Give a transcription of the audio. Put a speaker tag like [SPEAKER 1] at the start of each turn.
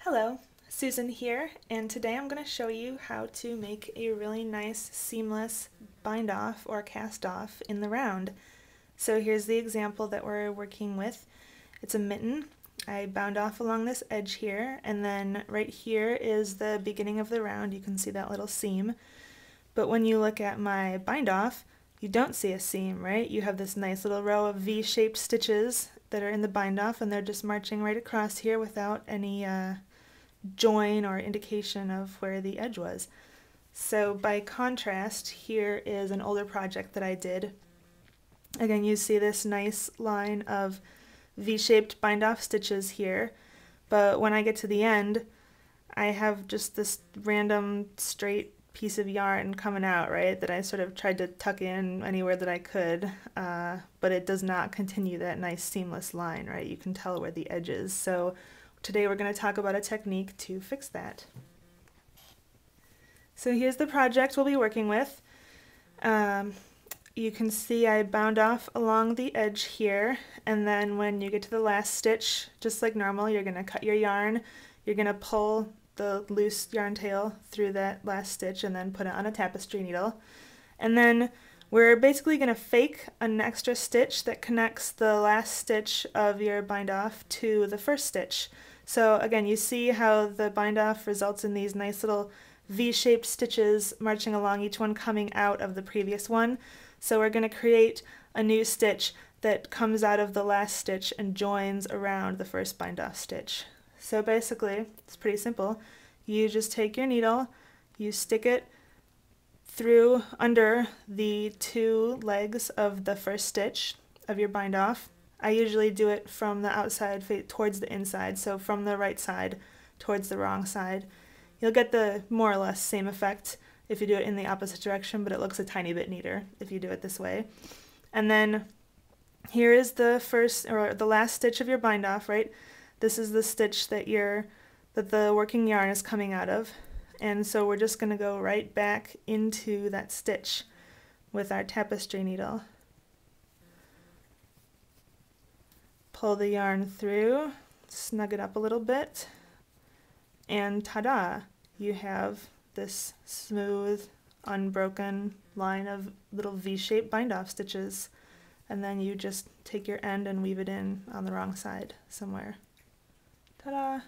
[SPEAKER 1] Hello, Susan here, and today I'm going to show you how to make a really nice seamless bind off or cast off in the round. So here's the example that we're working with. It's a mitten. I bound off along this edge here, and then right here is the beginning of the round. You can see that little seam. But when you look at my bind off, you don't see a seam, right? You have this nice little row of V-shaped stitches that are in the bind off, and they're just marching right across here without any join or indication of where the edge was. So by contrast, here is an older project that I did. Again, you see this nice line of V-shaped bind off stitches here, but when I get to the end, I have just this random straight piece of yarn coming out, right, that I sort of tried to tuck in anywhere that I could, but it does not continue that nice seamless line, right? You can tell where the edge is. So today we're going to talk about a technique to fix that. So here's the project we'll be working with. You can see I bound off along the edge here, and then when you get to the last stitch, just like normal, you're going to cut your yarn, you're going to pull the loose yarn tail through that last stitch and then put it on a tapestry needle. And then we're basically going to fake an extra stitch that connects the last stitch of your bind off to the first stitch. So again, you see how the bind off results in these nice little V-shaped stitches marching along, each one coming out of the previous one. So we're going to create a new stitch that comes out of the last stitch and joins around the first bind off stitch. So basically, it's pretty simple. You just take your needle, you stick it through under the two legs of the first stitch of your bind off. I usually do it from the outside towards the inside, so from the right side towards the wrong side. You'll get the more or less same effect if you do it in the opposite direction, but it looks a tiny bit neater if you do it this way. And then here is the first or the last stitch of your bind off, right? This is the stitch that the working yarn is coming out of, and so we're just going to go right back into that stitch with our tapestry needle. Pull the yarn through, snug it up a little bit, and ta-da! You have this smooth, unbroken line of little V-shaped bind-off stitches, and then you just take your end and weave it in on the wrong side somewhere. Ta-da!